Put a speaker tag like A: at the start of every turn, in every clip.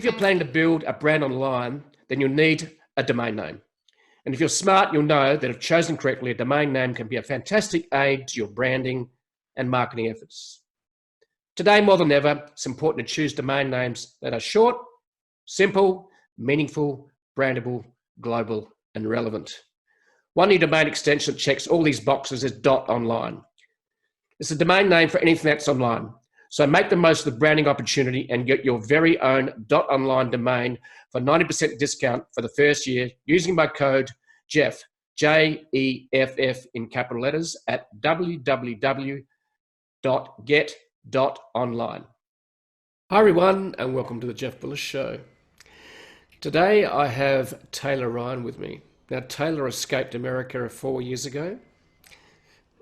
A: If you're planning to build a brand online, then you'll need a domain name. And if you're smart, you'll know that if chosen correctly, a domain name can be a fantastic aid to your branding and marketing efforts. Today, more than ever, it's important to choose domain names that are short, simple, meaningful, brandable, global, and relevant. One new domain extension that checks all these boxes is .online. It's a domain name for anything that's online. So make the most of the branding opportunity and get your very own .online domain for 90% discount for the first year using my code Jeff, Jeff in capital letters at www.get.online. Hi everyone and welcome to the Jeff Bullish Show. Today I have Taylor Ryan with me. Now Taylor escaped America 4 years ago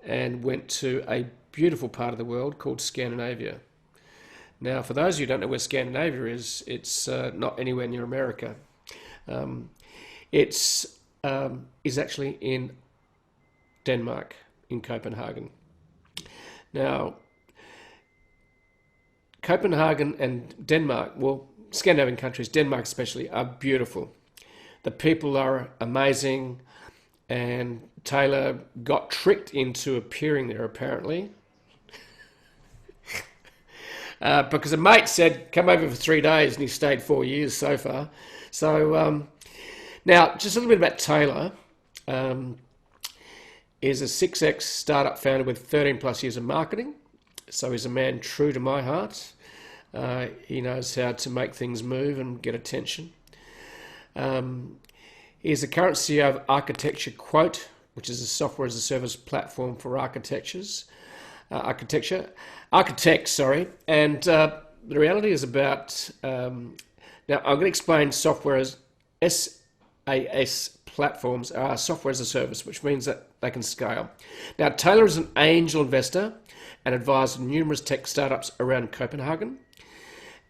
A: and went to a beautiful part of the world called Scandinavia. Now, for those of you who don't know where Scandinavia is, it's not anywhere near America. It's actually in Denmark, in Copenhagen. Now, Copenhagen and Denmark, well, Scandinavian countries, Denmark especially, are beautiful. The people are amazing, and Taylor got tricked into appearing there apparently. Because a mate said, come over for 3 days, and he stayed 4 years so far. So now, just a little bit about Taylor. He's a 6X startup founder with 13 plus years of marketing. So he's a man true to my heart. He knows how to make things move and get attention. He's the current CEO of ArchitectureQuote, which is a software as a service platform for architects. And the reality is about, now I'm going to explain software as SaaS platforms are software as a service, which means that they can scale. Now, Taylor is an angel investor and advised numerous tech startups around Copenhagen.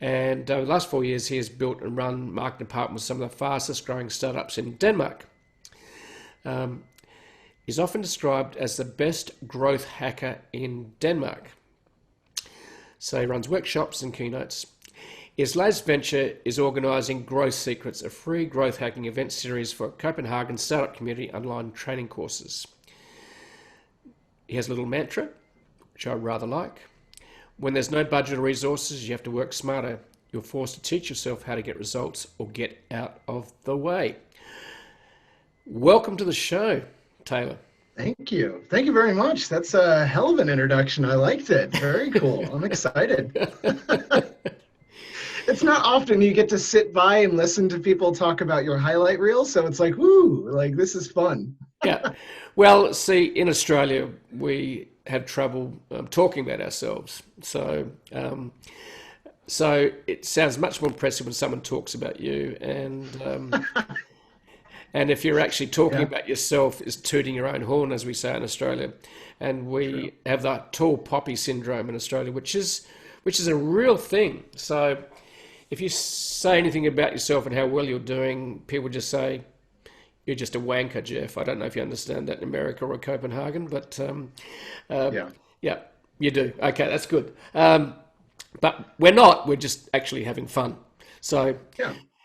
A: And over the last 4 years, he has built and run marketing departments with some of the fastest growing startups in Denmark. He's often described as the best growth hacker in Denmark. So he runs workshops and keynotes. His latest venture is organising Growth Secrets, a free growth hacking event series for Copenhagen startup community online training courses. He has a little mantra, which I rather like. When there's no budget or resources, you have to work smarter. You're forced to teach yourself how to get results or get out of the way. Welcome to the show, Taylor.
B: Thank you. Thank you very much. That's a hell of an introduction. I liked it. Very cool. I'm excited. It's not often you get to sit by and listen to people talk about your highlight reel. So it's like, woo, like this is fun.
A: Yeah. Well, see, in Australia, we have trouble talking about ourselves. So it sounds much more impressive when someone talks about you. And if you're actually talking about yourself, is tooting your own horn, as we say in Australia. And we have that tall poppy syndrome in Australia, which is a real thing. So if you say anything about yourself and how well you're doing, people just say, you're just a wanker, Jeff. I don't know if you understand that in America or Copenhagen, but yeah, you do. Okay, that's good. But we're not. We're just actually having fun. So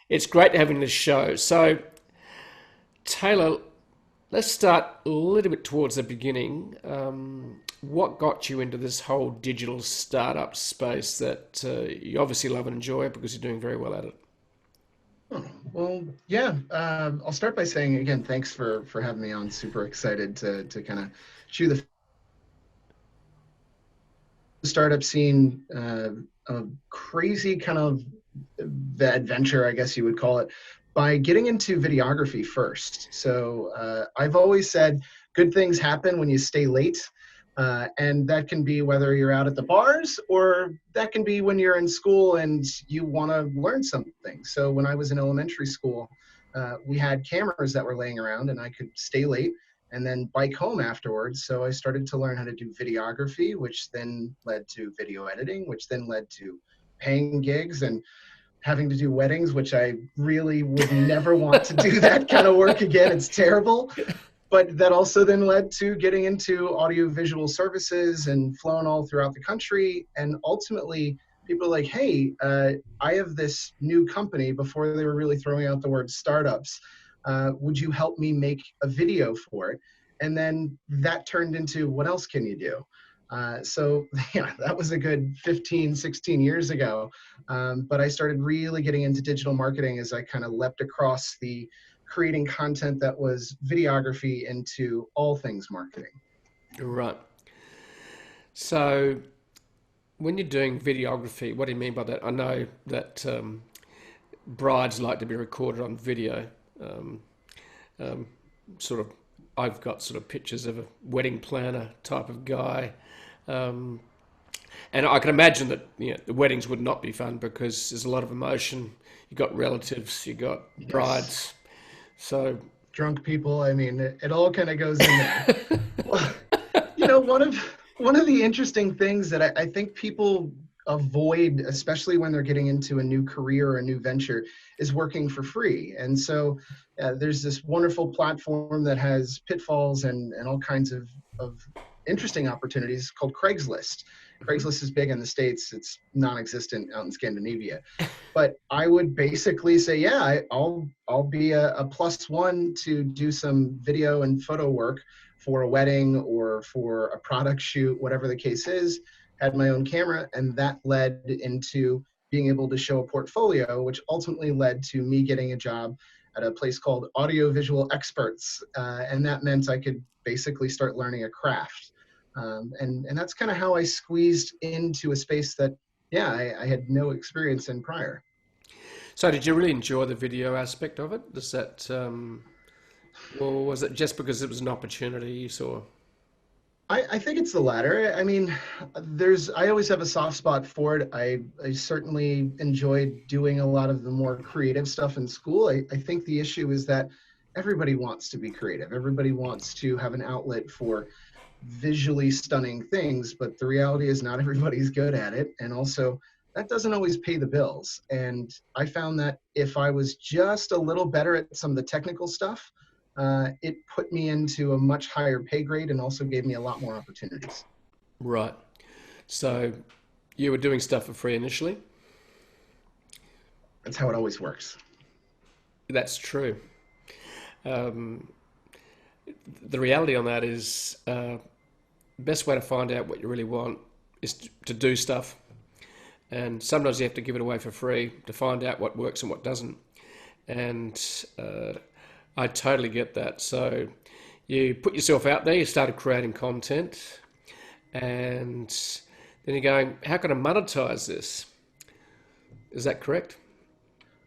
A: it's great having this show. So Taylor, let's start a little bit towards the beginning. What got you into this whole digital startup space that you obviously love and enjoy because you're doing very well at it?
B: Oh, well, yeah. I'll start by saying, again, thanks for having me on. Super excited to kind of chew the startup scene, a crazy kind of adventure, I guess you would call it, by getting into videography first. So I've always said good things happen when you stay late. And that can be whether you're out at the bars or that can be when you're in school and you want to learn something. So when I was in elementary school, we had cameras that were laying around and I could stay late and then bike home afterwards. So I started to learn how to do videography, which then led to video editing, which then led to paying gigs and having to do weddings, which I really would never want to do that kind of work again. It's terrible. But that also then led to getting into audiovisual services and flown all throughout the country. And ultimately, people are like, hey, I have this new company, before they were really throwing out the word startups. Would you help me make a video for it? And then that turned into, what else can you do? So yeah, that was a good 15, 16 years ago. But I started really getting into digital marketing as I kind of leapt across the creating content that was videography into all things marketing.
A: Right. So when you're doing videography, what do you mean by that? I know that brides like to be recorded on video. Um, sort of, I've got sort of pictures of a wedding planner type of guy. Um, and I can imagine that, the weddings would not be fun because there's a lot of emotion. You've got relatives, you've got
B: Yes.
A: brides. So,
B: Drunk people, I mean, it all kind of goes in there. Well, you know, one of the interesting things that I think people avoid, especially when they're getting into a new career or a new venture, is working for free. And so there's this wonderful platform that has pitfalls and all kinds of interesting opportunities called Craigslist. Craigslist is big in the States. It's non-existent out in Scandinavia. But I would basically say, yeah, I'll be a plus one to do some video and photo work for a wedding or for a product shoot, whatever the case is. Had my own camera, and that led into being able to show a portfolio, which ultimately led to me getting a job at a place called Audiovisual Experts, and that meant I could basically start learning a craft. And that's kind of how I squeezed into a space that, yeah, I had no experience in prior.
A: so did you really enjoy the video aspect of it? Is that, or was it just because it was an opportunity you saw?
B: I think it's the latter. I mean, I always have a soft spot for it. I certainly enjoyed doing a lot of the more creative stuff in school. I think the issue is that everybody wants to be creative. Everybody wants to have an outlet for visually stunning things, but the reality is not everybody's good at it. And also, that doesn't always pay the bills. And I found that if I was just a little better at some of the technical stuff, it put me into a much higher pay grade and also gave me a lot more opportunities.
A: Right. So you were doing stuff for free initially?
B: That's how it always works.
A: That's true. Um, the reality on that is the best way to find out what you really want is to do stuff. And sometimes you have to give it away for free to find out what works and what doesn't. And I totally get that. So you put yourself out there, you started creating content, and then you're going, how can I monetize this? Is that correct?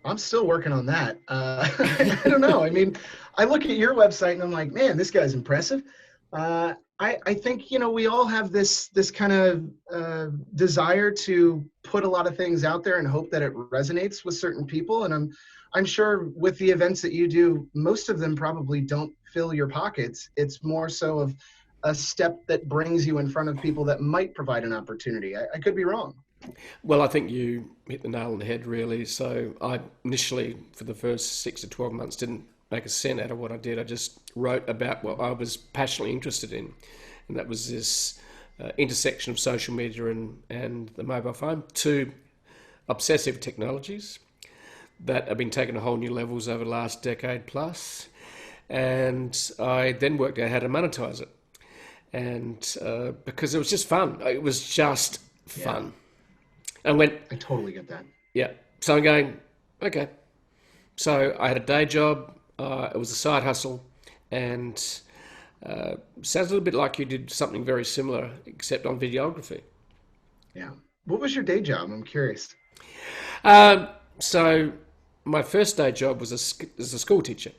B: I'm still working on that. I don't know. I mean, I look at your website and I'm like, man, this guy's impressive. I think, you know, we all have this kind of desire to put a lot of things out there and hope that it resonates with certain people. And I'm sure with the events that you do, most of them probably don't fill your pockets. It's more so of a step that brings you in front of people that might provide an opportunity. I could be wrong.
A: Well, I think you hit the nail on the head, really. So I initially, for the first 6 to 12 months, didn't make a cent out of what I did. I just wrote about what I was passionately interested in, and that was this intersection of social media and the mobile phone, two obsessive technologies that have been taken to whole new levels over the last decade plus. And I then worked out how to monetize it. And because it was just fun, it was just
B: Yeah,
A: fun. And went,
B: I totally get that.
A: yeah. So I'm going, okay. So I had a day job. It was a side hustle, and sounds a little bit like you did something very similar, except on videography.
B: Yeah. What was your day job? I'm curious.
A: So my first day job was as a school teacher,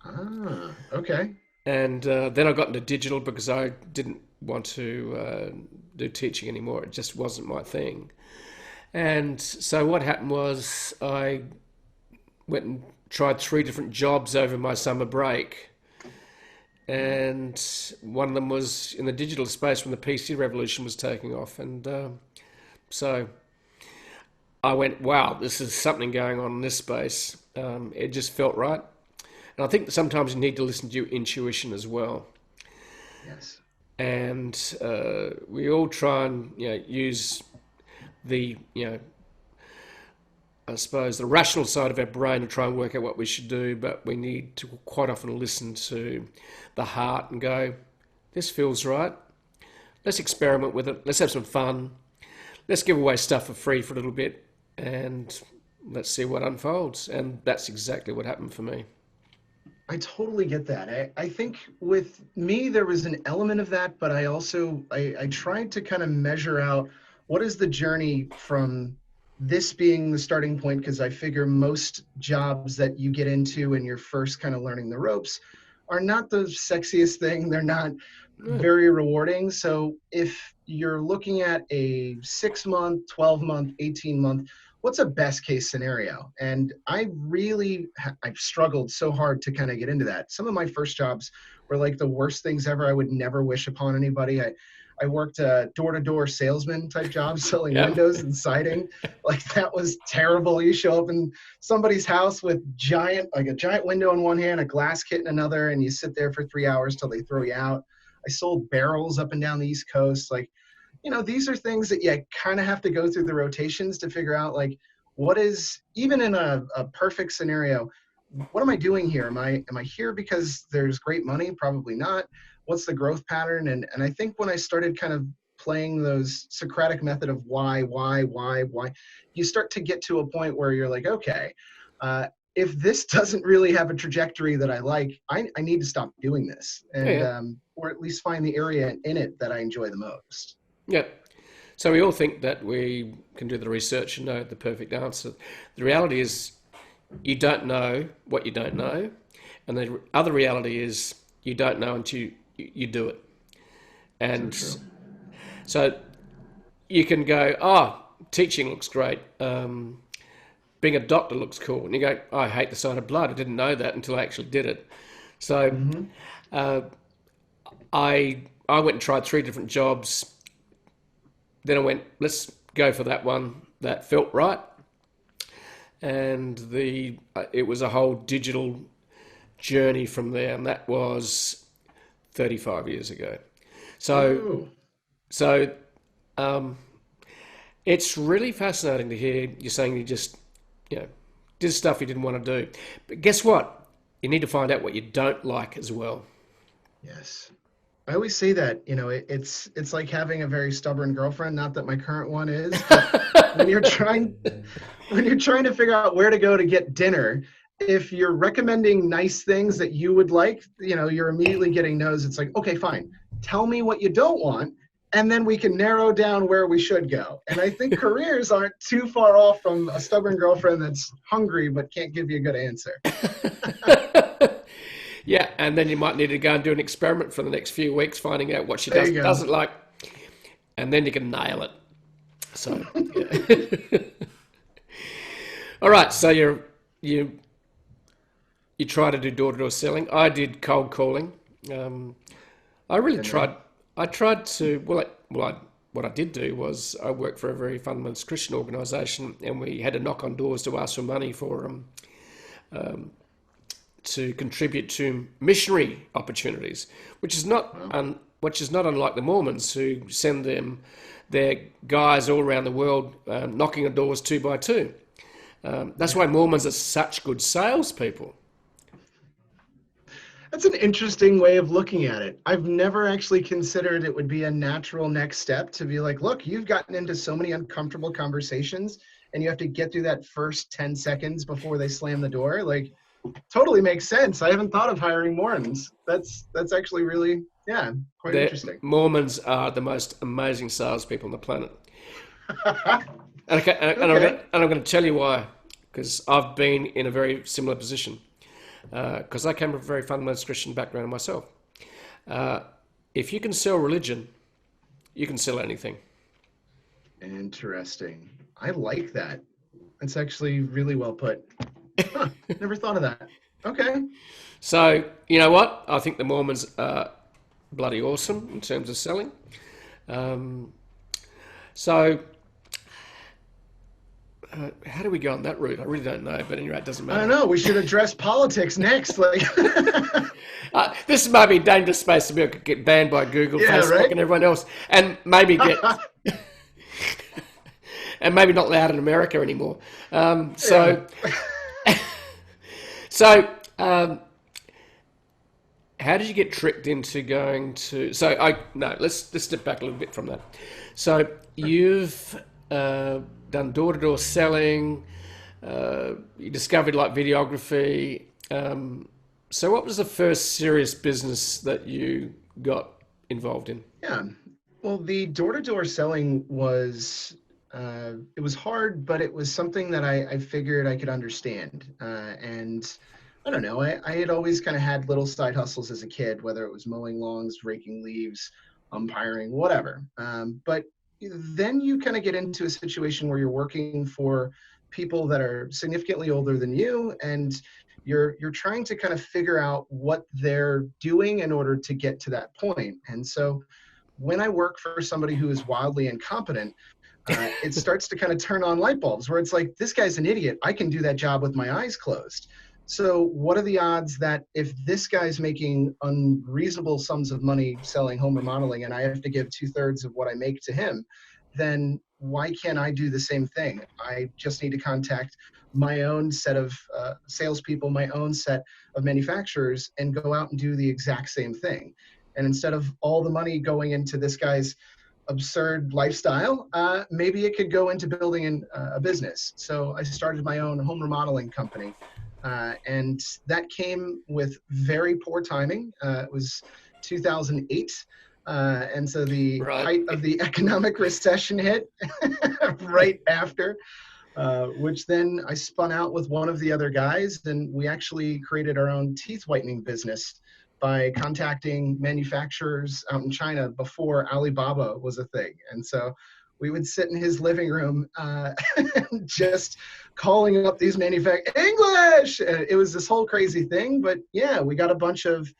B: Ah, okay.
A: and then I got into digital because I didn't want to do teaching anymore. It just wasn't my thing. And so what happened was I went and tried 3 different jobs over my summer break. And one of them was in the digital space when the PC revolution was taking off. And so I went, wow, this is something going on in this space. It just felt right. And I think that sometimes you need to listen to your intuition as well.
B: Yes.
A: And we all try and use the, I suppose, the rational side of our brain to try and work out what we should do, but we need to quite often listen to the heart and go, this feels right. Let's experiment with it. Let's have some fun. Let's give away stuff for free for a little bit, and let's see what unfolds. And that's exactly what happened for me.
B: I totally get that. I think with me, there was an element of that, but I also, I tried to kind of measure out what is the journey from this being the starting point, because I figure most jobs that you get into and you're first kind of learning the ropes are not the sexiest thing. They're not very rewarding. So if you're looking at a 6-month, 12-month, 18-month, what's a best case scenario? And I've struggled so hard to kind of get into that. Some of my first jobs were like the worst things ever. I would never wish upon anybody. I worked a door-to-door salesman type job selling windows and siding. Like that was terrible. You show up in somebody's house with a giant window in one hand, a glass kit in another, and you sit there for 3 hours till they throw you out. I sold barrels up and down the East Coast. Like, these are things that you kind of have to go through the rotations to figure out, like, what is, even in a perfect scenario, what am I doing here? Am I here because there's great money? Probably not. What's the growth pattern? And I think when I started kind of playing those Socratic method of why, you start to get to a point where you're like, okay, if this doesn't really have a trajectory that I like, I need to stop doing this, and or at least find the area in it that I enjoy the most.
A: Yeah. So we all think that we can do the research and know the perfect answer. The reality is you don't know what you don't know. And the other reality is you don't know until you do it. And so you can go, teaching looks great. Being a doctor looks cool. And you go, I hate the sight of blood. I didn't know that until I actually did it. So I went and tried 3 different jobs. Then I went, let's go for that one that felt right. And it was a whole digital journey from there. And that was 35 years ago. So it's really fascinating to hear you saying you just, did stuff you didn't want to do. But guess what? You need to find out what you don't like as well.
B: Yes. I always say that, it's like having a very stubborn girlfriend, not that my current one is, but when you're trying to figure out where to go to get dinner, if you're recommending nice things that you would like, you're immediately getting no's. It's like, okay, fine. Tell me what you don't want, and then we can narrow down where we should go. And I think careers aren't too far off from a stubborn girlfriend that's hungry but can't give you a good answer.
A: Yeah, and then you might need to go and do an experiment for the next few weeks, finding out what she doesn't like, and then you can nail it. So, yeah. All right. So you try to do door-to-door selling. I did cold calling. I really tried. I tried to. What I did do was I worked for a very fundamentalist Christian organisation, and we had to knock on doors to ask for money for to contribute to missionary opportunities, which is not unlike the Mormons, who send their guys all around the world knocking on doors 2 by 2. That's why Mormons are such good salespeople.
B: That's an interesting way of looking at it. I've never actually considered it would be a natural next step to be like, look, you've gotten into so many uncomfortable conversations and you have to get through that first 10 seconds before they slam the door. Like, totally makes sense. I haven't thought of hiring Mormons. That's actually really, quite interesting.
A: Mormons are the most amazing salespeople on the planet. I'm going to tell you why, because I've been in a very similar position. Because I came from a very fundamentalist Christian background myself. If you can sell religion, you can sell anything.
B: Interesting. I like that. That's actually really well put. Huh, never thought of that. Okay.
A: So, you know what? I think the Mormons are bloody awesome in terms of selling. How do we go on that route? I really don't know, but anyway, it doesn't matter.
B: I don't know. We should address politics next. Like,
A: this might be a dangerous space to be able to get banned by Google, Facebook, and everyone else, and maybe get and maybe not allowed in America anymore. Um,
B: Yeah.
A: so, so how did you get tricked into going to? So let's step back a little bit from that. So you've done door-to-door selling. You discovered like videography. So what was the first serious business that you got involved in?
B: Yeah. Well, the door-to-door selling was it was hard, but it was something that I figured I could understand. And I don't know, I had always kind of had little side hustles as a kid, whether it was mowing lawns, raking leaves, umpiring, whatever. But then you kind of get into a situation where you're working for people that are significantly older than you, and you're trying to kind of figure out what they're doing in order to get to that point. And so when I work for somebody who is wildly incompetent, it starts to kind of turn on light bulbs where it's like, this guy's an idiot. I can do that job with my eyes closed. So what are the odds that if this guy's making unreasonable sums of money selling home remodeling and I have to give 2/3 of what I make to him, then why can't I do the same thing? I just need to contact my own set of salespeople, my own set of manufacturers, and go out and do the exact same thing. And instead of all the money going into this guy's absurd lifestyle, maybe it could go into building a business. So I started my own home remodeling company. And that came with very poor timing. It was 2008. And so the
A: Right.
B: height of the economic recession hit right after, which then I spun out with one of the other guys, and we actually created our own teeth whitening business by contacting manufacturers out in China before Alibaba was a thing. And so we would sit in his living room just calling up these manufacturers, English! And it was this whole crazy thing. But yeah, we got a bunch of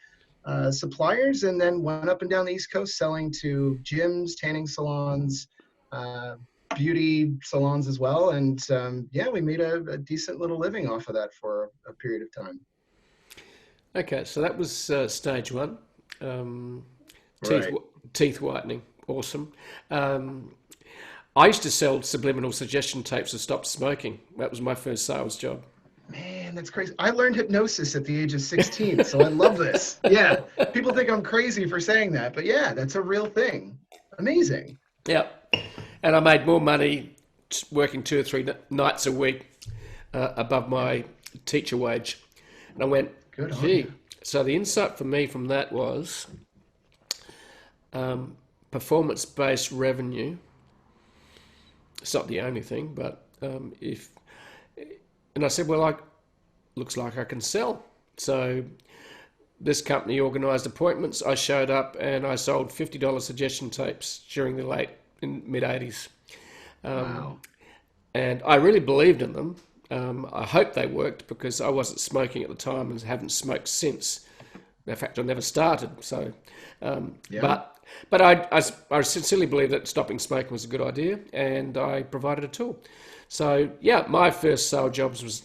B: suppliers and then went up and down the East Coast selling to gyms, tanning salons, uh, beauty salons as well. And yeah, we made a decent little living off of that for a period of time.
A: Okay, so that was stage one. Um, teeth
B: Right.
A: teeth whitening, awesome. I used to sell subliminal suggestion tapes to stop smoking. That was my first sales job.
B: Man, that's crazy. I learned hypnosis at the age of 16, so I love this. Yeah, people think I'm crazy for saying that, but yeah, that's a real thing. Amazing.
A: Yeah, and I made more money working 2 or 3 nights a week above my teacher wage. And I went,
B: Good on
A: gee.
B: you.
A: So the insight for me from that was performance-based revenue. It's not the only thing, but if and I said, well, looks like I can sell. So this company organised appointments. I showed up and I sold $50 suggestion tapes during the mid 80s.
B: Wow.
A: And I really believed in them. I hope they worked because I wasn't smoking at the time and haven't smoked since. In fact, I never started. So,
B: Yeah.
A: but I sincerely believe that stopping smoking was a good idea, and I provided a tool. So yeah, my first sale jobs was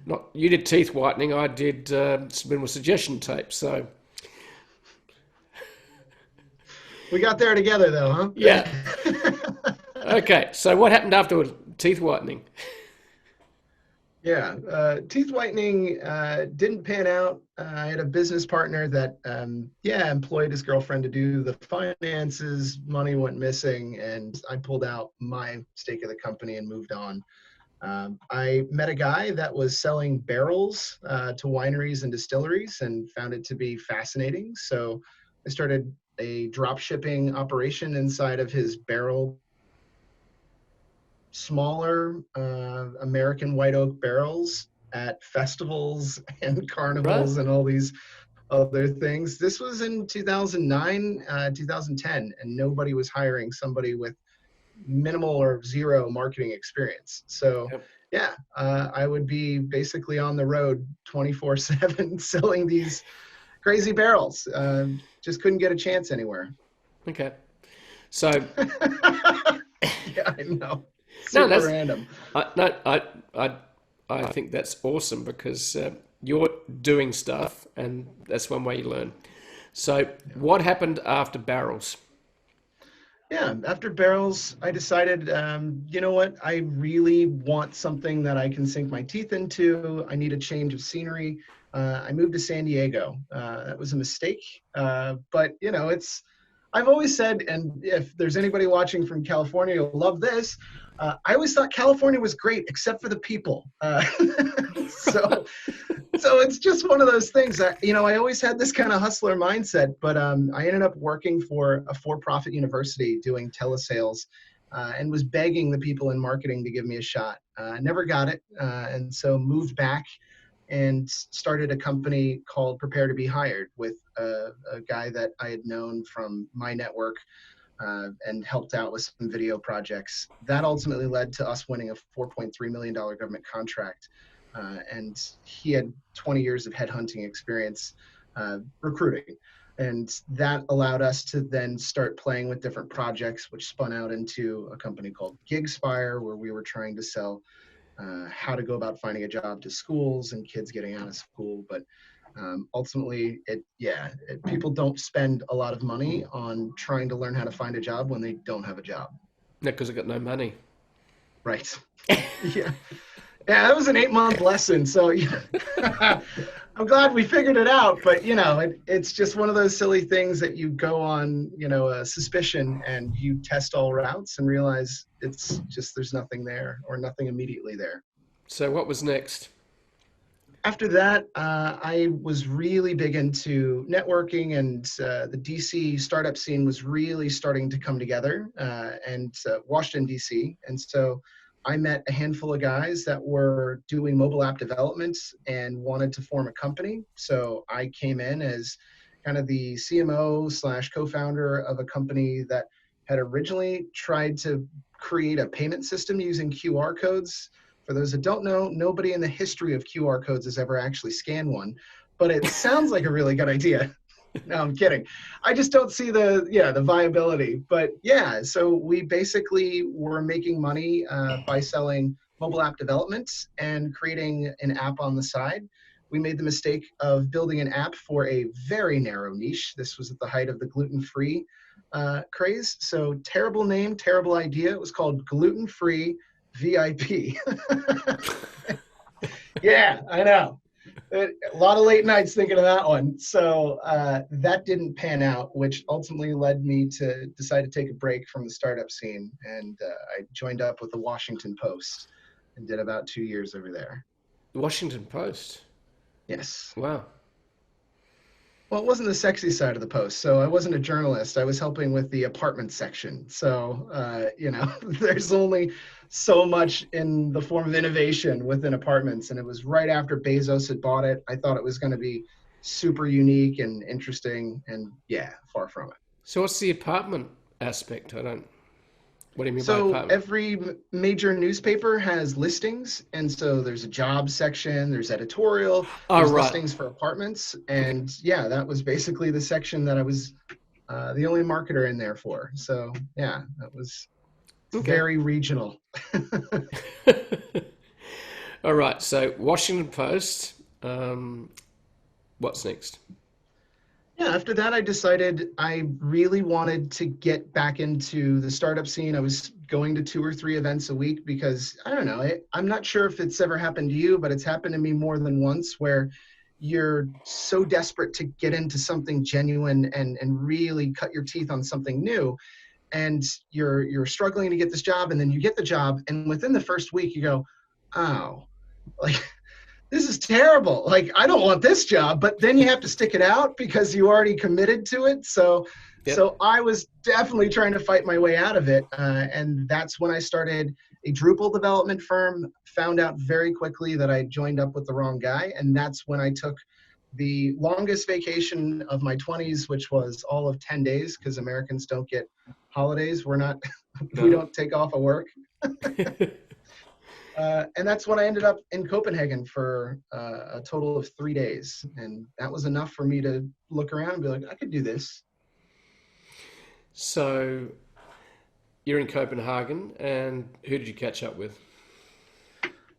A: not. You did teeth whitening. I did subliminal suggestion tape. So
B: We got there together though,
A: yeah.
B: huh?
A: Okay. So what happened after teeth whitening?
B: Yeah, teeth whitening didn't pan out. I had a business partner that, yeah, employed his girlfriend to do the finances. Money went missing, and I pulled out my stake of the company and moved on. I met a guy that was selling barrels to wineries and distilleries and found it to be fascinating. So I started a drop shipping operation inside of his barrel, smaller American white oak barrels at festivals and
A: Right.
B: carnivals and all these other things. This was in 2009, 2010, and nobody was hiring somebody with minimal or zero marketing experience. So,
A: Yep.
B: yeah, I would be basically on the road 24/7 selling these crazy barrels. Just couldn't get a chance anywhere.
A: Okay. So
B: Yeah, I know.
A: no,
B: Super
A: that's
B: random.
A: no, I I think that's awesome because you're doing stuff, and that's one way you learn. So,
B: Yeah.
A: what happened after barrels?
B: Yeah, after Barrels, I decided, you know what? I really want something that I can sink my teeth into. I need a change of scenery. I moved to San Diego. That was a mistake, but you know, I've always said, and if there's anybody watching from California, you'll love this. I always thought California was great, except for the people. So so it's just one of those things that, you know, I always had this kind of hustler mindset, but I ended up working for a for-profit university doing telesales, and was begging the people in marketing to give me a shot. Never got it, and so moved back and started a company called Prepare to Be Hired with a guy that I had known from my network, and helped out with some video projects. That ultimately led to us winning a $4.3 million government contract. And he had 20 years of headhunting experience, recruiting. And that allowed us to then start playing with different projects, which spun out into a company called GigSpire, where we were trying to sell how to go about finding a job to schools and kids getting out of school. But ultimately, people don't spend a lot of money on trying to learn how to find a job when they don't have a job.
A: No, because I got no money.
B: Right. Yeah. Yeah, that was an 8-month lesson. So yeah. I'm glad we figured it out. But, you know, it's just one of those silly things that you go on, you know, a suspicion, and you test all routes and realize it's just there's nothing there, or nothing immediately there.
A: So what was next?
B: After that, I was really big into networking, and the DC startup scene was really starting to come together, and Washington, DC. And so I met a handful of guys that were doing mobile app development and wanted to form a company. So I came in as kind of the CMO slash co-founder of a company that had originally tried to create a payment system using QR codes. For those that don't know, nobody in the history of QR codes has ever actually scanned one, but it sounds like a really good idea. No, I'm kidding. I just don't see the viability. But yeah, so we basically were making money by selling mobile app development and creating an app on the side. We made the mistake of building an app for a very narrow niche. This was at the height of the gluten-free craze. So terrible name, terrible idea. It was called Gluten-Free VIP. Yeah, I know. A lot of late nights thinking of that one. So that didn't pan out, which ultimately led me to decide to take a break from the startup scene. And I joined up with the Washington Post and did about 2 years over there.
A: The Washington Post.
B: Yes.
A: Wow.
B: Well, it wasn't the sexy side of the Post. So I wasn't a journalist. I was helping with the apartment section. So, you know, there's only so much in the form of innovation within apartments. And it was right after Bezos had bought it. I thought it was going to be super unique and interesting. And yeah, far from it.
A: So what's the apartment aspect? What do you mean by
B: So
A: apartment?
B: every major newspaper has listings. And so there's a job section, there's editorial,
A: Oh,
B: there's
A: right.
B: listings for apartments.
A: Okay.
B: And yeah, that was basically the section that I was the only marketer in there for. So yeah, that was
A: Okay.
B: very regional.
A: All right. So Washington Post. What's next?
B: Yeah, after that, I decided I really wanted to get back into the startup scene. I was going to 2 or 3 events a week because I don't know, I'm not sure if it's ever happened to you, but it's happened to me more than once where you're so desperate to get into something genuine and really cut your teeth on something new. And you're struggling to get this job, and then you get the job, and within the first week you go, oh, like this is terrible. Like, I don't want this job, but then you have to stick it out because you already committed to it. So,
A: Yep.
B: so I was definitely trying to fight my way out of it. And that's when I started a Drupal development firm, found out very quickly that I joined up with the wrong guy. And that's when I took the longest vacation of my 20s, which was all of 10 days, because Americans don't get holidays. We're not, we
A: No.
B: don't take off of work. And that's when I ended up in Copenhagen for a total of 3 days. And that was enough for me to look around and be like, I could do this.
A: So you're in Copenhagen, and who did you catch up with?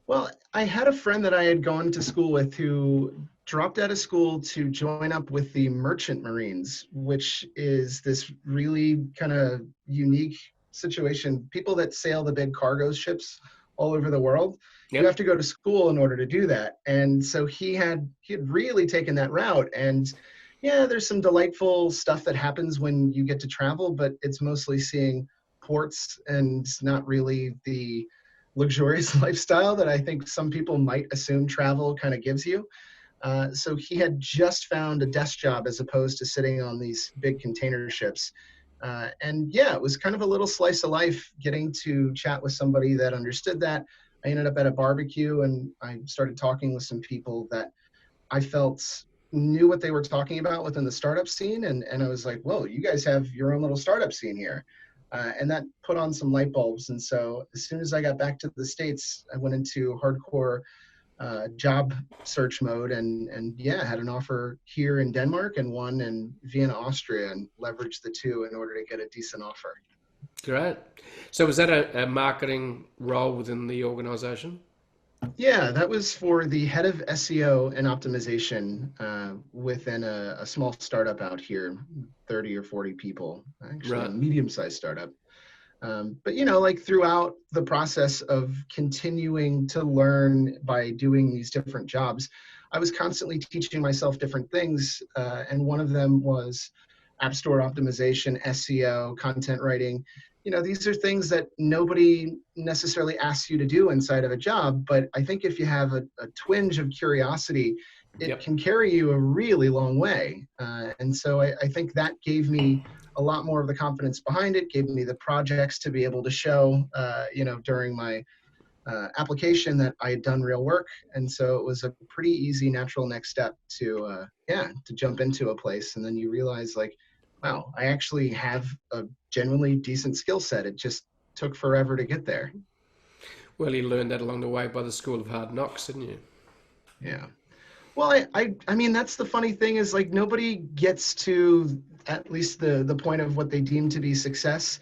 B: Well, I had a friend that I had gone to school with who dropped out of school to join up with the Merchant Marines, which is this really kind of unique situation. People that sail the big cargo ships all over the world, you have
A: Yep.
B: to go to school in order to do that. And so he had really taken that route. And yeah, there's some delightful stuff that happens when you get to travel, but it's mostly seeing ports and not really the luxurious lifestyle that I think some people might assume travel kind of gives you. So he had just found a desk job as opposed to sitting on these big container ships. And yeah, it was kind of a little slice of life getting to chat with somebody that understood that. I ended up at a barbecue and I started talking with some people that I felt knew what they were talking about within the startup scene. And I was like, whoa, you guys have your own little startup scene here. And that put on some light bulbs. And so as soon as I got back to the States, I went into hardcore job search mode and yeah, had an offer here in Denmark and one in Vienna, Austria, and leveraged the two in order to get a decent offer.
A: Great. So was that a marketing role within the organization?
B: Yeah, that was for the head of SEO and optimization within a small startup out here, 30 or 40 people, actually a
A: Right.
B: medium-sized startup. But you know, like throughout the process of continuing to learn by doing these different jobs, I was constantly teaching myself different things, and one of them was app store optimization, SEO, content writing. You know, these are things that nobody necessarily asks you to do inside of a job, but I think if you have a twinge of curiosity, it
A: Yep.
B: can carry you a really long way. And so I think that gave me a lot more of the confidence behind it, gave me the projects to be able to show, you know, during my application that I had done real work. And so it was a pretty easy, natural next step to, yeah, to jump into a place. And then you realize like, wow, I actually have a genuinely decent skill set. It just took forever to get there.
A: Well, you learned that along the way by the School of Hard Knocks, didn't you?
B: Yeah. Well, I mean, that's the funny thing is like nobody gets to at least the point of what they deem to be success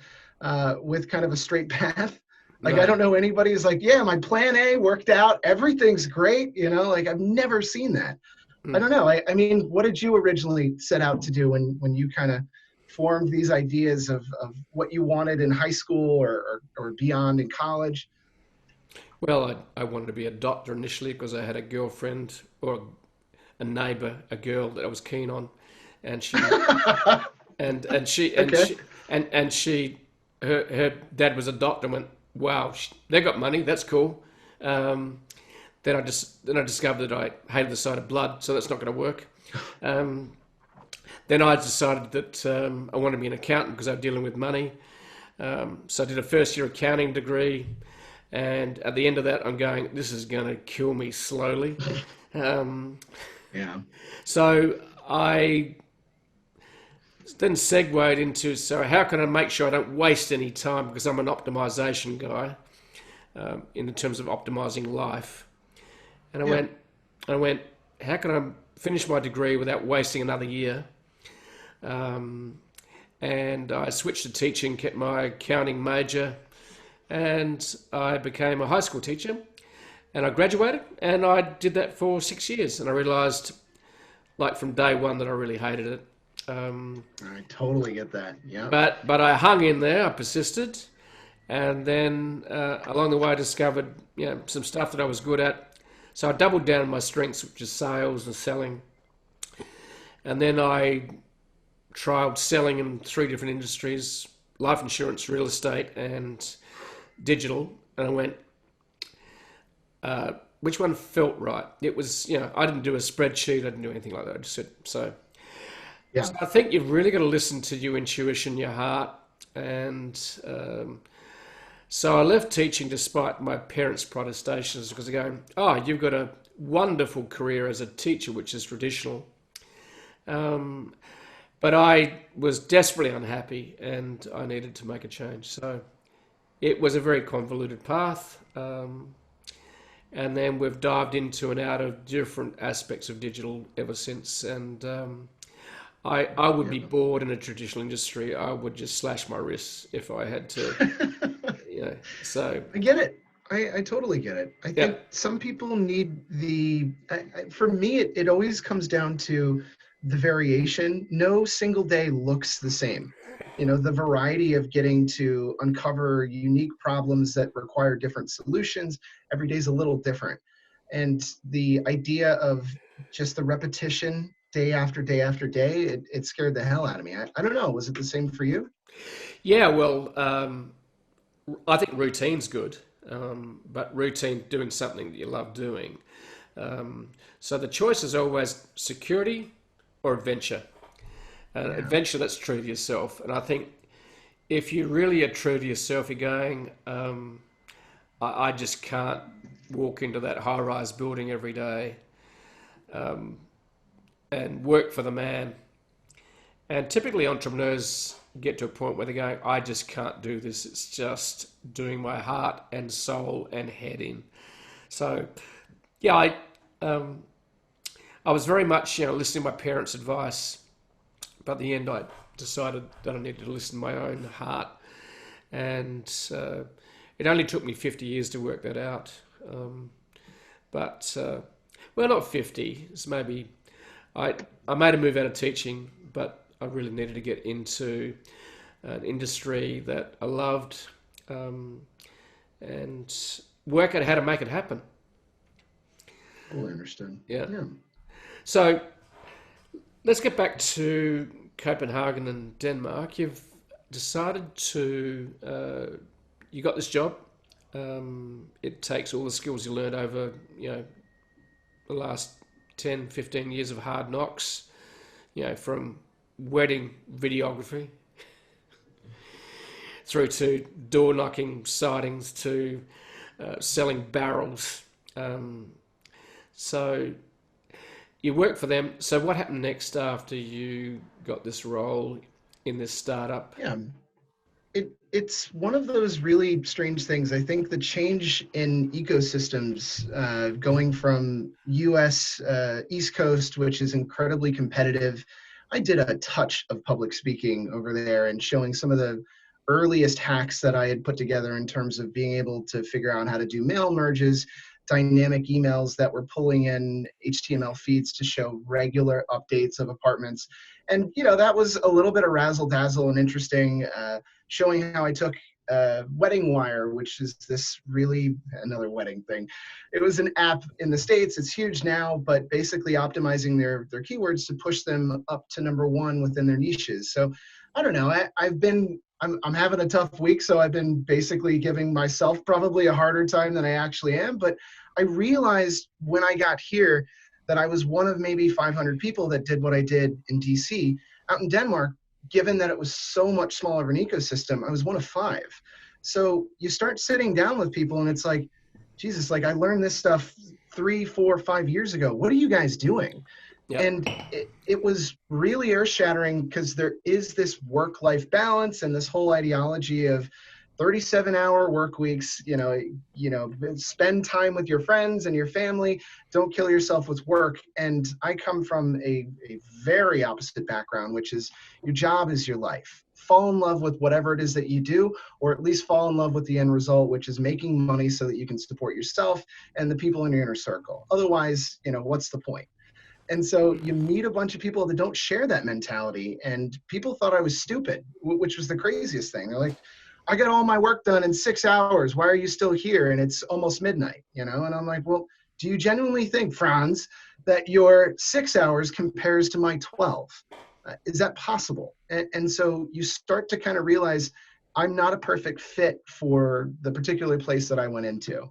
B: with kind of a straight path. Like, I
A: No.
B: don't know anybody who's like, yeah, my plan A worked out. Everything's great. You know, like I've never seen that. I
A: Mm.
B: don't know. I mean, what did you originally set out to do when you kind of formed these ideas of what you wanted in high school or beyond in college?
A: Well, I wanted to be a doctor initially because I had a girlfriend or a neighbour, a girl that I was keen on, and she and she and
B: Okay.
A: she and she her dad was a doctor. And went, wow, they got money. That's cool. Um, then I discovered that I hated the sight of blood, so that's not going to work. Um, then I decided that I wanted to be an accountant because I was dealing with money. So I did a first year accounting degree, and at the end of that, I'm going, this is going to kill me slowly. Um,
B: Yeah.
A: so I then segued into, so how can I make sure I don't waste any time, because I'm an optimization guy in terms of optimizing life. And
B: Yeah.
A: I went, how can I finish my degree without wasting another year? Um, and I switched to teaching, kept my accounting major, and I became a high school teacher. And I graduated, and I did that for 6 years. And I realised, like from day one, that I really hated it. Um,
B: I totally get that. Yeah.
A: but I hung in there. I persisted, and then along the way, I discovered some stuff that I was good at. So I doubled down on my strengths, which is sales and selling. And then I trialed selling in 3 different industries: life insurance, real estate, and digital. And I went, which one felt right? It was, I didn't do a spreadsheet, I didn't do anything like that. I just said,
B: Yeah.
A: so I think you've really got to listen to your intuition, your heart. And so I left teaching despite my parents' protestations because they're going, oh, you've got a wonderful career as a teacher, which is traditional. But I was desperately unhappy and I needed to make a change. So it was a very convoluted path. And then we've dived into and out of different aspects of digital ever since. And I would be
B: Yeah.
A: bored in a traditional industry. I would just slash my wrists if I had to,
B: I
A: So
B: get it. I totally get it. I
A: Yeah.
B: think some people need for me, it always comes down to the variation. No single day looks the same. You know, the variety of getting to uncover unique problems that require different solutions, every day is a little different. And the idea of just the repetition day after day after day, it scared the hell out of me. I don't know. Was it the same for you?
A: Yeah, well, I think routine's good, but routine doing something that you love doing. So the choice is always security or adventure.
B: Yeah.
A: Adventure that's true to yourself. And I think if you really are true to yourself, you're going, I just can't walk into that high rise building every day and work for the man. And typically entrepreneurs get to a point where they're going, I just can't do this. It's just doing my heart and soul and head in. So, yeah, I was very much, listening to my parents' advice, but at the end I decided that I needed to listen to my own heart. And it only took me 50 years to work that out. But, well, not 50. It's maybe, I made a move out of teaching, but I really needed to get into an industry that I loved and work out how to make it happen.
B: Totally understood.
A: Yeah.
B: Yeah.
A: So let's get back to Copenhagen and Denmark. You've decided to, you got this job. It takes all the skills you learned over, the last 10, 15 years of hard knocks, from wedding videography through to door knocking sightings to selling barrels. So you worked for them. So what happened next after you got this role in this startup?
B: Yeah. It's one of those really strange things. I think the change in ecosystems, going from U.S. East Coast, which is incredibly competitive. I did a touch of public speaking over there and showing some of the earliest hacks that I had put together in terms of being able to figure out how to do mail merges, dynamic emails that were pulling in HTML feeds to show regular updates of apartments. And, that was a little bit of razzle dazzle and interesting. Showing how I took Wedding Wire, which is this really another wedding thing. It was an app in the States. It's huge now, but basically optimizing their keywords to push them up to #1 within their niches. So I don't know. I'm having a tough week, so I've been basically giving myself probably a harder time than I actually am. But I realized when I got here that I was one of maybe 500 people that did what I did in DC. Out in Denmark, given that it was so much smaller of an ecosystem, I was one of 5. So you start sitting down with people and it's like, Jesus, like I learned this stuff 3, 4, 5 years ago. What are you guys doing?
A: Yep.
B: And it was really earth shattering because there is this work-life balance and this whole ideology of 37-hour work weeks, spend time with your friends and your family, don't kill yourself with work. And I come from a very opposite background, which is your job is your life. Fall in love with whatever it is that you do, or at least fall in love with the end result, which is making money so that you can support yourself and the people in your inner circle. Otherwise, what's the point? And so you meet a bunch of people that don't share that mentality, and people thought I was stupid, which was the craziest thing. They're like, I got all my work done in 6 hours. Why are you still here? And it's almost midnight, And I'm like, well, do you genuinely think, Franz, that your 6 hours compares to my 12? Is that possible? And so you start to kind of realize I'm not a perfect fit for the particular place that I went into.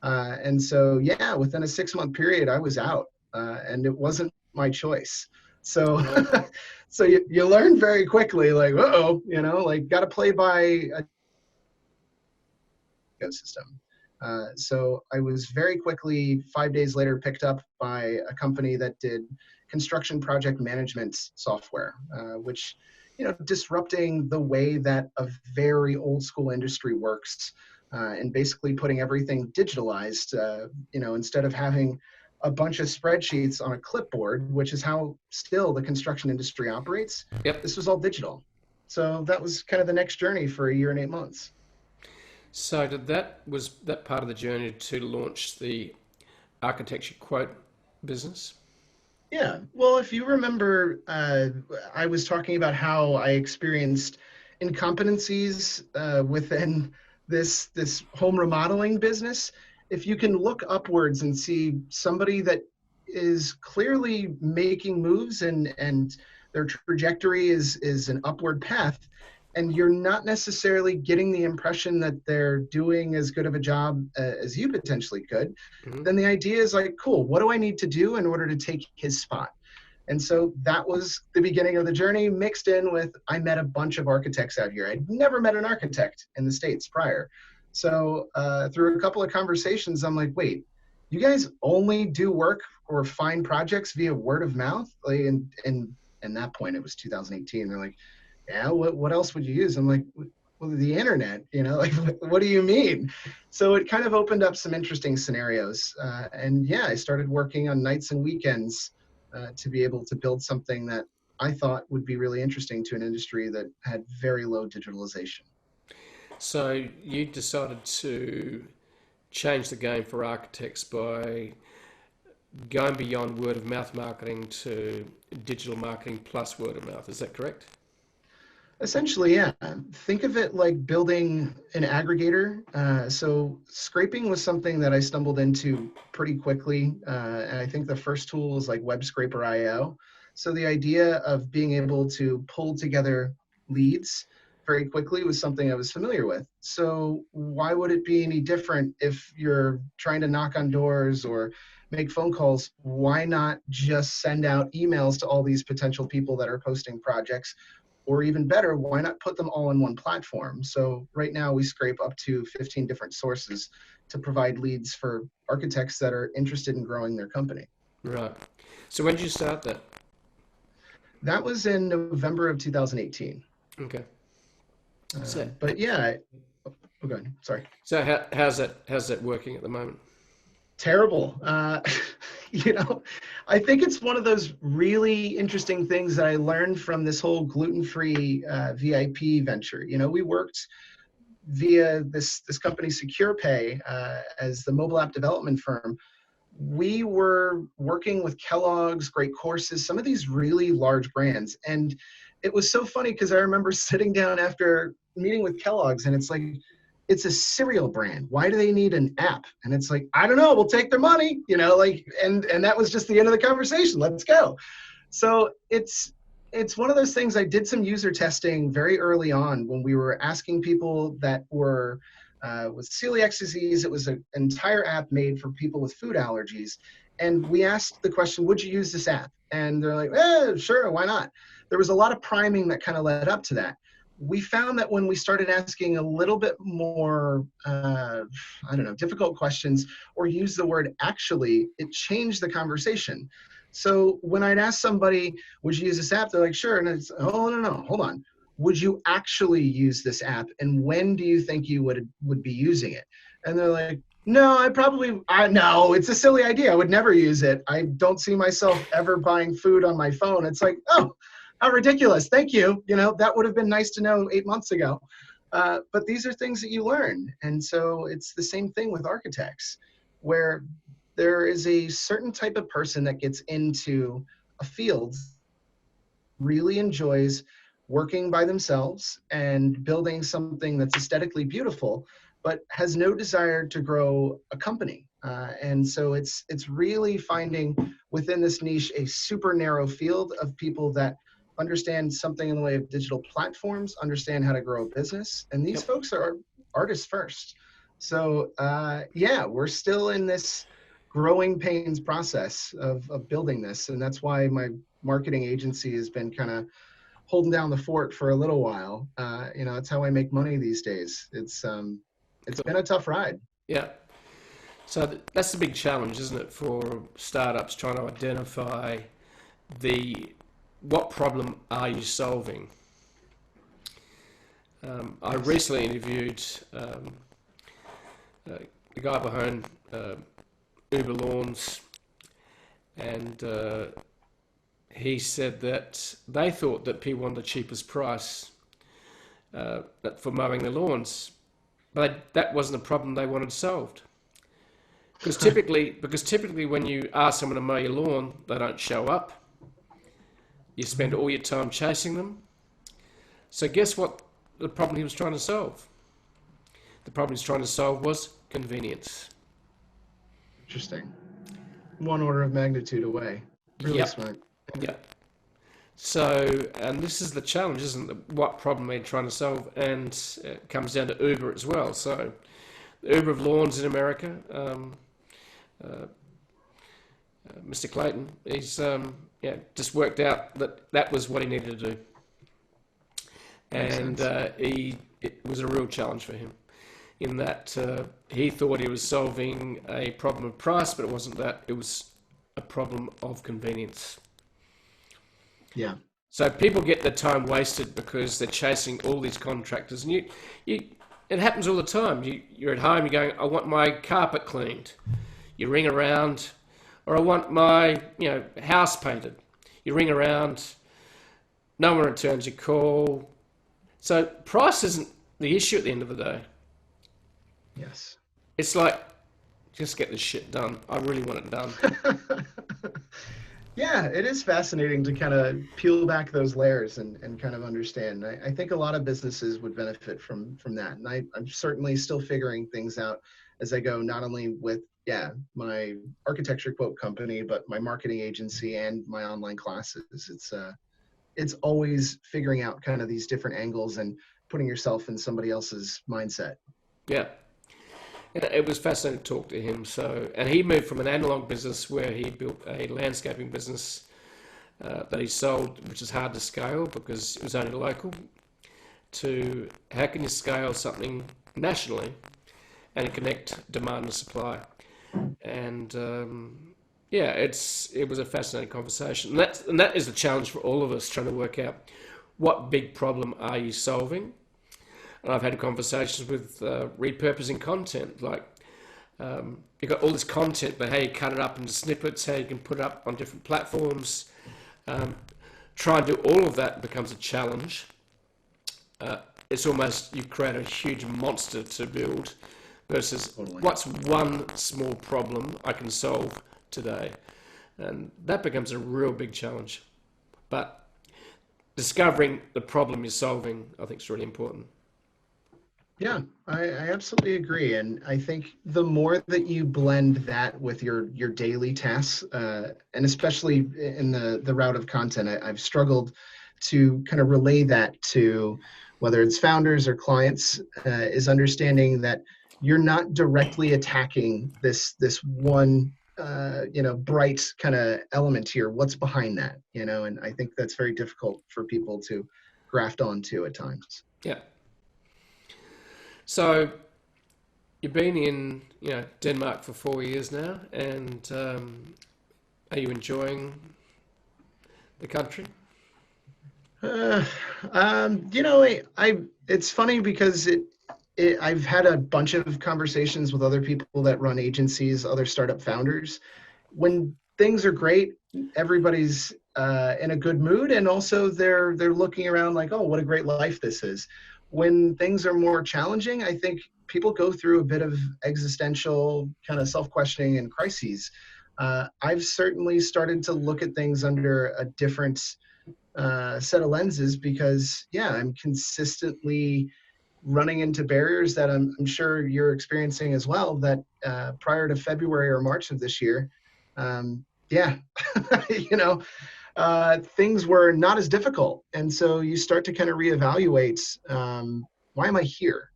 B: And so, yeah, within a 6-month period, I was out. And it wasn't my choice. So,
A: Right.
B: so you learn very quickly, like, like got to play by a ecosystem. So I was very quickly, 5 days later, picked up by a company that did construction project management software, which, disrupting the way that a very old school industry works, and basically putting everything digitalized, instead of having a bunch of spreadsheets on a clipboard, which is how still the construction industry operates.
A: Yep.
B: This was all digital. So that was kind of the next journey for 1 year and 8 months.
A: So was that part of the journey to launch the Architecture Quote business?
B: Yeah. Well, if you remember, I was talking about how I experienced incompetencies within this home remodeling business. If you can look upwards and see somebody that is clearly making moves and their trajectory is an upward path, and you're not necessarily getting the impression that they're doing as good of a job as you potentially could,
A: Mm-hmm.
B: then the idea is like, cool, what do I need to do in order to take his spot? And so that was the beginning of the journey, mixed in with I met a bunch of architects out here. I'd never met an architect in the States prior. So through a couple of conversations, I'm like, wait, you guys only do work or find projects via word of mouth? Like, and that point, it was 2018. They're like, yeah, what else would you use? I'm like, well, the internet, like, what do you mean? So it kind of opened up some interesting scenarios. And yeah, I started working on nights and weekends to be able to build something that I thought would be really interesting to an industry that had very low digitalization.
A: So you decided to change the game for architects by going beyond word of mouth marketing to digital marketing plus word of mouth. Is that correct?
B: Essentially, yeah. Think of it like building an aggregator. So scraping was something that I stumbled into pretty quickly. And I think the first tool was like Web Scraper IO. So the idea of being able to pull together leads very quickly was something I was familiar with. So why would it be any different if you're trying to knock on doors or make phone calls? Why not just send out emails to all these potential people that are posting projects? Or even better, why not put them all in one platform? So right now we scrape up to 15 different sources to provide leads for architects that are interested in growing their company.
A: Right. So when did you start that?
B: That was in November of 2018.
A: Okay. So,
B: But yeah, oh, good. Sorry.
A: so how's that working at the moment?
B: Terrible. You know, I think it's one of those really interesting things that I learned from this whole gluten-free VIP venture. We worked via this company SecurePay as the mobile app development firm. We were working with Kellogg's, Great Courses, some of these really large brands. And it was so funny because I remember sitting down after meeting with Kellogg's and it's like, it's a cereal brand. Why do they need an app? And it's like, I don't know, we'll take their money, and that was just the end of the conversation. Let's go. So it's one of those things. I did some user testing very early on when we were asking people that were with celiac disease. It was an entire app made for people with food allergies. And we asked the question, would you use this app? And they're like, sure, why not? There was a lot of priming that kind of led up to that. We found that when we started asking a little bit more, difficult questions or use the word actually, it changed the conversation. So when I'd ask somebody, would you use this app? They're like, sure. And it's, oh, no, hold on. Would you actually use this app? And when do you think you would be using it? And they're like, no, no, it's a silly idea. I would never use it. I don't see myself ever buying food on my phone. It's like, oh, how ridiculous. Thank you. That would have been nice to know 8 months ago. But these are things that you learn. And so it's the same thing with architects, where there is a certain type of person that gets into a field, really enjoys working by themselves and building something that's aesthetically beautiful, but has no desire to grow a company. And so it's really finding within this niche a super narrow field of people that understand something in the way of digital platforms, understand how to grow a business. And these
A: Yep.
B: folks are artists first. So yeah, we're still in this growing pains process of building this. And that's why my marketing agency has been kind of holding down the fort for a little while. It's how I make money these days. It's been a tough ride.
A: Yeah. So that's the big challenge, isn't it, for startups trying to identify what problem are you solving? I recently interviewed the guy behind Uber Lawns, and he said that they thought that people wanted the cheapest price for mowing their lawns, but that wasn't a problem they wanted solved. Because typically when you ask someone to mow your lawn, they don't show up. You spend all your time chasing them. So guess what the problem he was trying to solve? The problem he was trying to solve was convenience.
B: Interesting. One order of magnitude away. Really
A: Yep.
B: smart.
A: Yep. So, and this is the challenge, isn't it? What problem we're trying to solve, and it comes down to Uber as well. So, the Uber of lawns in America, Mr. Clayton, he's just worked out that that was what he needed to do, and it was a real challenge for him, in that he thought he was solving a problem of price, but it wasn't that. It was a problem of convenience.
B: Yeah.
A: So people get their time wasted because they're chasing all these contractors, and it happens all the time. You're at home, you're going, I want my carpet cleaned. You ring around, or I want my house painted. You ring around, no one returns your call. So price isn't the issue at the end of the day.
B: Yes.
A: It's like, just get this shit done. I really want it done.
B: Yeah, it is fascinating to kind of peel back those layers and kind of understand. I think a lot of businesses would benefit from that. And I'm certainly still figuring things out as I go, not only with, my architecture quote company, but my marketing agency and my online classes. It's always figuring out kind of these different angles and putting yourself in somebody else's mindset.
A: Yeah. It was fascinating to talk to him. So, and he moved from an analog business where he built a landscaping business that he sold, which is hard to scale because it was only local, to how can you scale something nationally and connect demand and supply. And it was a fascinating conversation. And that is the challenge for all of us, trying to work out what big problem are you solving. And I've had conversations with repurposing content, like you've got all this content, but how you cut it up into snippets, how you can put it up on different platforms. Try and do all of that becomes a challenge. It's almost, you create a huge monster to build versus what's one small problem I can solve today. And that becomes a real big challenge. But discovering the problem you're solving, I think, is really important.
B: Yeah, I absolutely agree. And I think the more that you blend that with your daily tasks, and especially in the route of content, I've struggled to kind of relay that to whether it's founders or clients, is understanding that you're not directly attacking this one bright kind of element here. What's behind that? And I think that's very difficult for people to graft onto at times.
A: Yeah. So you've been in Denmark for 4 years now, and are you enjoying the country?
B: It's funny because I've had a bunch of conversations with other people that run agencies, other startup founders. When things are great, everybody's in a good mood, and also they're looking around like, oh, what a great life this is. When things are more challenging, I think people go through a bit of existential kind of self-questioning and crises. I've certainly started to look at things under a different set of lenses because, I'm consistently running into barriers that I'm sure you're experiencing as well, that prior to February or March of this year, things were not as difficult. And so you start to kind of reevaluate, why am I here?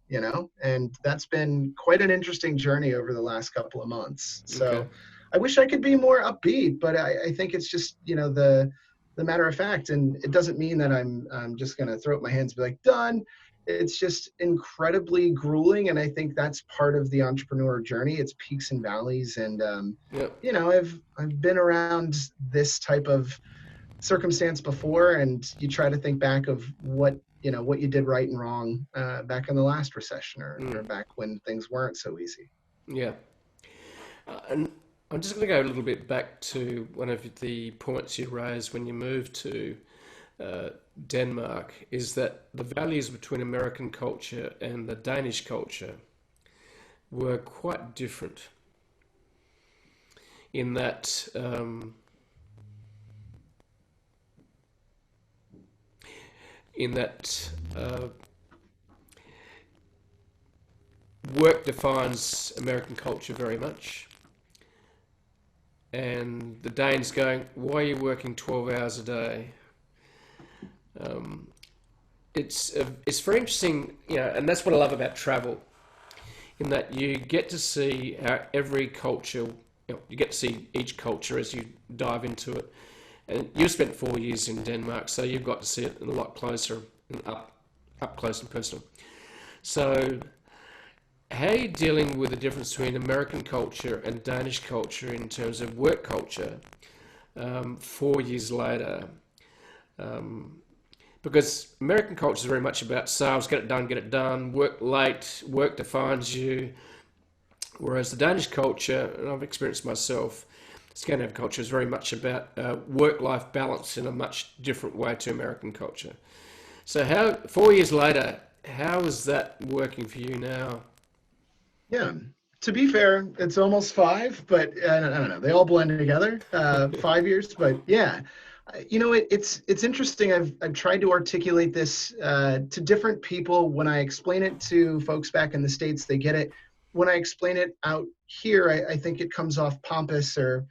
B: And that's been quite an interesting journey over the last couple of months. So
A: Okay.
B: I wish I could be more upbeat, but I think it's just, the matter of fact, and it doesn't mean that I'm just going to throw up my hands and be like, done. It's just incredibly grueling. And I think that's part of the entrepreneur journey. It's peaks and valleys. And, I've been around this type of circumstance before, and you try to think back of what you did right and wrong back in the last recession or back when things weren't so easy.
A: Yeah. And I'm just going to go a little bit back to one of the points you raised when you moved to Denmark, is that the values between American culture and the Danish culture were quite different in that in that work defines American culture very much. And the Danes going, why are you working 12 hours a day? It's very interesting, you know, and that's what I love about travel, in that you get to see how every culture, you know, you get to see each culture as you dive into it. And you've spent 4 years in Denmark, so you've got to see it a lot closer and up close and personal. So how are you dealing with the difference between American culture and Danish culture in terms of work culture 4 years later? Because American culture is very much about sales, get it done, work late, work defines you. Whereas the Danish culture, and I've experienced myself, Scandinavian culture is very much about work-life balance in a much different way to American culture. So how, 4 years later, how is that working for you now?
B: Yeah. To be fair, it's almost 5, but I don't know. They all blend together. 5 years, but yeah. You know, it's interesting. I've tried to articulate this to different people. When I explain it to folks back in the States, they get it. When I explain it out here, I think it comes off pompous or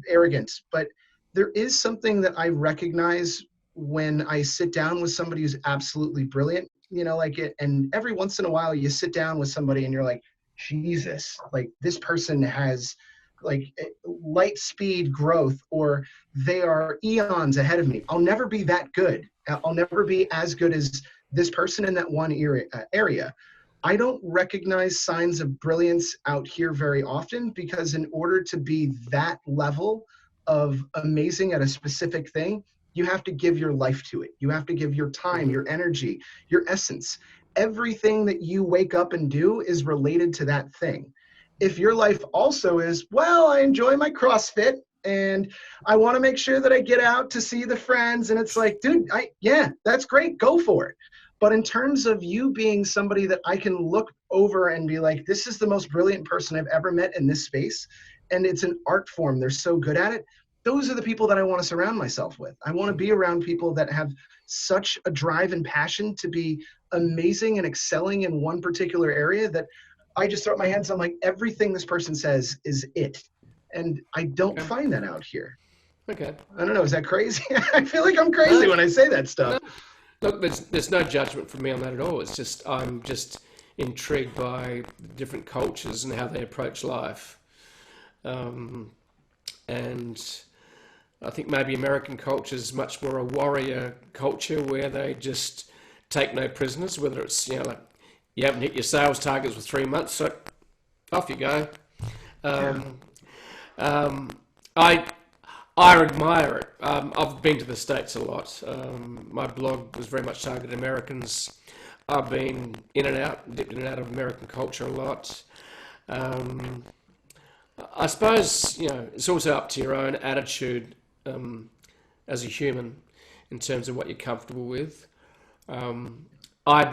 B: arrogant. But there is something that I recognize when I sit down with somebody who's absolutely brilliant. You know, like it. And every once in a while, you sit down with somebody and you're like, Jesus, like this person has like light speed growth, or they are eons ahead of me. I'll never be that good. I'll never be as good as this person in that one area. I don't recognize signs of brilliance out here very often, because in order to be that level of amazing at a specific thing, you have to give your life to it. You have to give your time,
A: Mm-hmm.
B: your energy, your essence. Everything that you wake up and do is related to that thing. If your life also is, well, I enjoy my CrossFit and I want to make sure that I get out to see the friends, and it's like, dude, yeah, that's great, go for it. But in terms of you being somebody that I can look over and be like, this is the most brilliant person I've ever met in this space, and it's an art form, they're so good at it, those are the people that I want to surround myself with. I want to be around people that have such a drive and passion to be amazing and excelling in one particular area that I just throw up my hands. I'm like, everything this person says is it. And I don't
A: Okay.
B: find that out here.
A: Okay.
B: I don't know. Is that crazy? I feel like I'm crazy
A: No,
B: when I say that stuff.
A: no. Look, there's no judgment from me on that at all. It's just I'm just intrigued by different cultures and how they approach life. Um, and I think maybe American culture is much more a warrior culture where they just take no prisoners. Whether it's, you know, like you haven't hit your sales targets for 3 months, so off you go.
B: Yeah.
A: Um, um, I I admire it. I've been to the States a lot. My blog was very much targeted at Americans. I've been in and out, dipped in and out of American culture a lot. Um, I suppose, you know, it's also up to your own attitude as a human in terms of what you're comfortable with. Um, I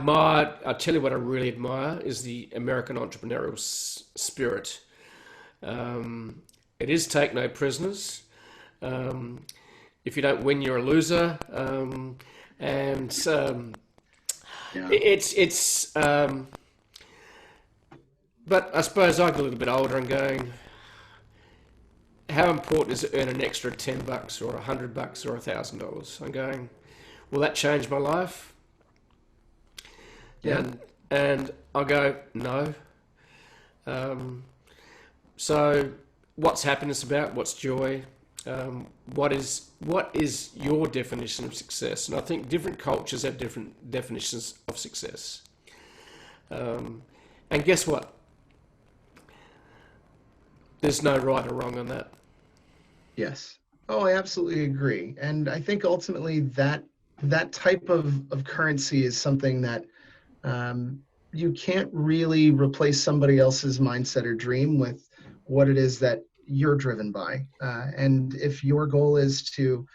A: tell you what I really admire is the American entrepreneurial spirit. Um, it is take no prisoners. Um, if you don't win, you're a loser. And
B: Yeah.
A: it's. But I suppose I get a little bit older and going, how important is it to earn an extra $10 or $100 or $1,000? I'm going, will that change my life?
B: Yeah.
A: And I'll go, no. Um, so what's happiness about? What's joy? What is your definition of success? And I think different cultures have different definitions of success. Um, and guess what? There's no right or wrong on that.
B: Yes. Oh, I absolutely agree. And I think ultimately that type of currency is something that um, you can't really replace somebody else's mindset or dream with what it is that you're driven by. And if your goal is to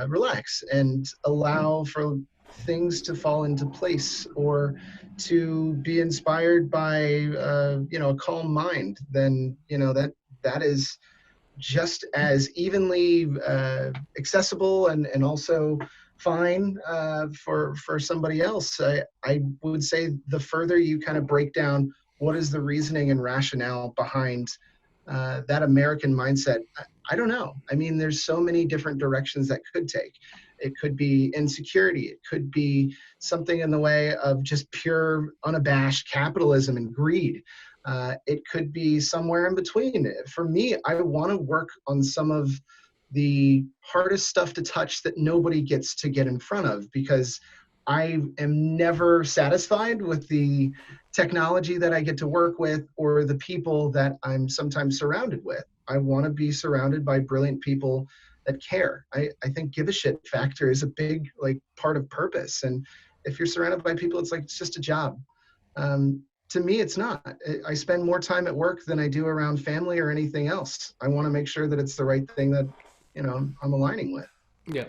B: relax and allow for things to fall into place, or to be inspired by a calm mind, then that is just as evenly accessible and also fine for somebody else. I would say the further you kind of break down what is the reasoning and rationale behind that American mindset, I don't know. I mean, there's so many different directions that could take. It could be insecurity. It could be something in the way of just pure, unabashed capitalism and greed. It could be somewhere in between. For me, I want to work on some of the hardest stuff to touch that nobody gets to get in front of, because I am never satisfied with the technology that I get to work with or the people that I'm sometimes surrounded with. I want to be surrounded by brilliant people that care. I think give a shit factor is a big part of purpose. And if you're surrounded by people, it's like it's just a job. To me, it's not. I spend more time at work than I do around family or anything else. I want to make sure that it's the right thing that I'm aligning with.
A: Yeah,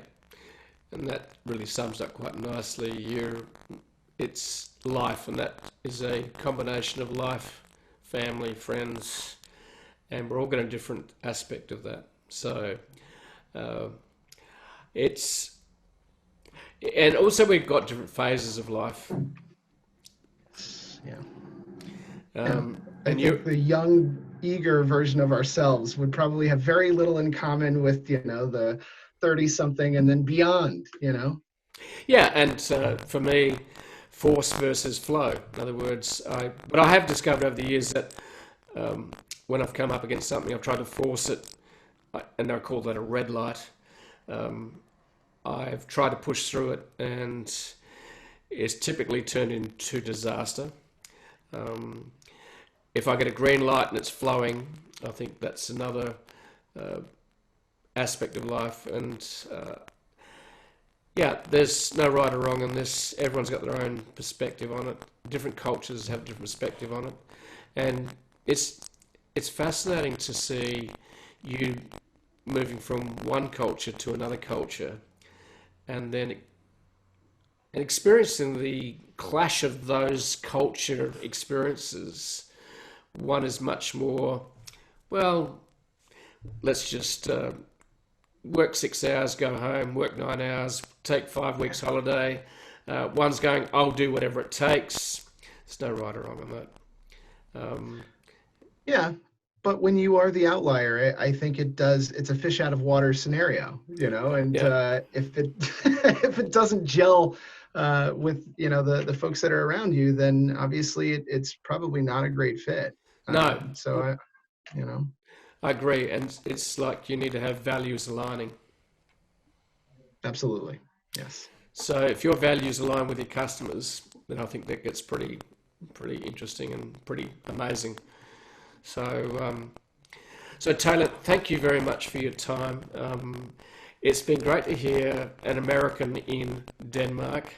A: and that really sums up quite nicely. It's life, and that is a combination of life, family, friends, and we're all got a different aspect of that. So it's, and also we've got different phases of life.
B: Yeah. I
A: And
B: think the young, eager version of ourselves would probably have very little in common with, the 30-something and then beyond,
A: Yeah, and for me, force versus flow. In other words, what I have discovered over the years that when I've come up against something, I've tried to force it, and I call that a red light. I've tried to push through it, and it's typically turned into disaster. If I get a green light and it's flowing, I think that's another aspect of life. And yeah, there's no right or wrong in this. Everyone's got their own perspective on it. Different cultures have a different perspective on it, and it's fascinating to see you moving from one culture to another culture, and then experiencing the clash of those culture experiences. One is much more, well, let's just work 6 hours, go home, work 9 hours, take 5 weeks holiday. One's going, I'll do whatever it takes. There's no right or wrong on that.
B: Yeah, but when you are the outlier, I think it's a fish out of water scenario, and
A: Yeah.
B: if it if it doesn't gel with the folks that are around you, then obviously it's probably not a great fit.
A: No,
B: So you know,
A: I agree. And it's like you need to have values aligning.
B: absolutely, yes.
A: So if your values align with your customers, then I think that gets pretty interesting and pretty amazing. So, so Taylor, thank you very much for your time. It's been great to hear an American in Denmark.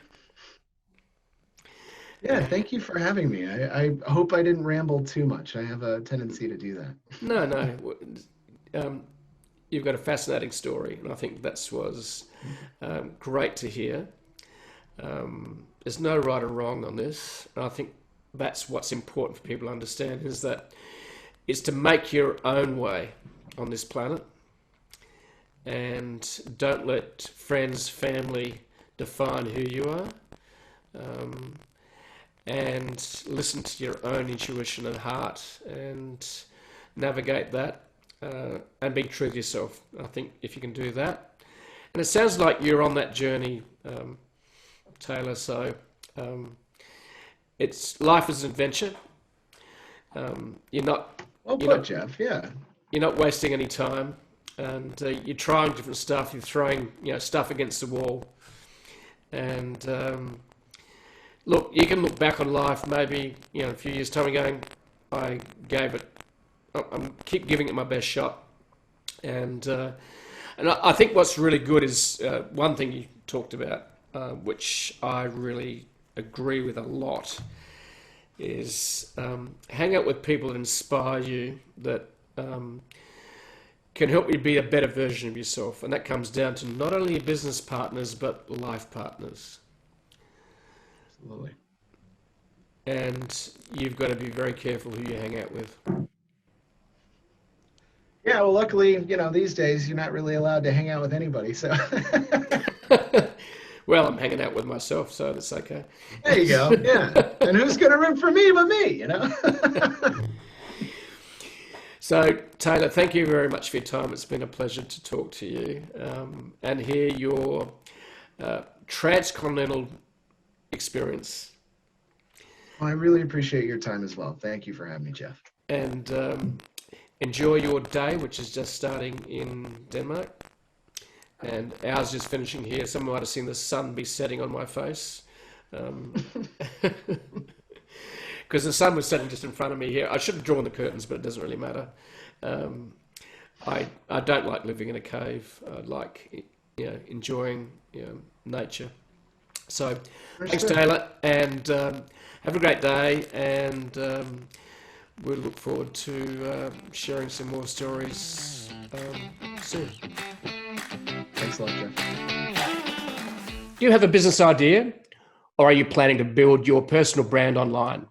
B: Yeah, thank you for having me. I hope I didn't ramble too much. I have a tendency to do that.
A: No, no, you've got a fascinating story, and I think that was great to hear. There's no right or wrong on this, and I think that's what's important for people to understand is that it's to make your own way on this planet, and don't let friends, family define who you are. And listen to your own intuition and heart and navigate that and be true to yourself. I think if you can do that, and it sounds like you're on that journey, Taylor. So it's life is an adventure. You're not
B: Well
A: you're
B: put,
A: not
B: Jeff. Yeah.
A: you're not wasting any time, and you're trying different stuff. You're throwing stuff against the wall, and look, you can look back on life maybe a few years' time and going, I gave it, I'm keep giving it my best shot, and I think what's really good is one thing you talked about, which I really agree with a lot, is hang out with people that inspire you, that can help you be a better version of yourself, and that comes down to not only your business partners but life partners.
B: Absolutely.
A: And you've got to be very careful who you hang out with.
B: Yeah, well, luckily, these days you're not really allowed to hang out with anybody. So
A: Well, I'm hanging out with myself, so that's okay.
B: there you go. Yeah. And who's going to root for me but me,
A: So, Taylor, thank you very much for your time. It's been a pleasure to talk to you and hear your transcontinental experience.
B: Well, I really appreciate your time as well. Thank you for having me, Jeff.
A: And enjoy your day, which is just starting in Denmark. And ours just finishing here. Someone might have seen the sun be setting on my face. Because the sun was setting just in front of me here. I should have drawn the curtains, but it doesn't really matter. I don't like living in a cave. I like enjoying nature. So thanks, Taylor, and have a great day. And we'll look forward to sharing some more stories soon.
B: Thanks a lot, Jeff.
A: Do you have a business idea, or are you planning to build your personal brand online?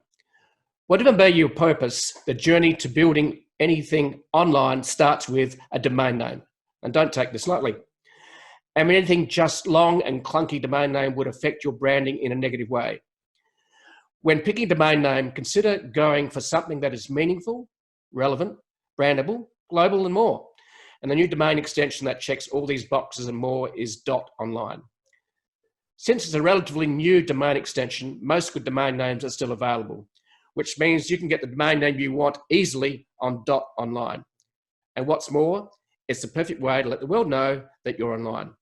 A: Whatever may be your purpose, the journey to building anything online starts with a domain name. And don't take this lightly. And anything just long and clunky domain name would affect your branding in a negative way. When picking a domain name, consider going for something that is meaningful, relevant, brandable, global, and more. And the new domain extension that checks all these boxes and more is .online. Since it's a relatively new domain extension, most good domain names are still available, which means you can get the domain name you want easily on .online. And what's more, it's the perfect way to let the world know that you're online.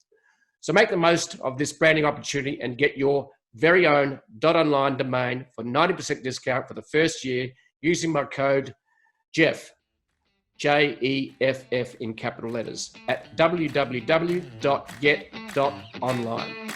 A: So make the most of this branding opportunity and get your very own .online domain for 90% discount for the first year using my code Jeff, JEFF in capital letters, at www.get.online.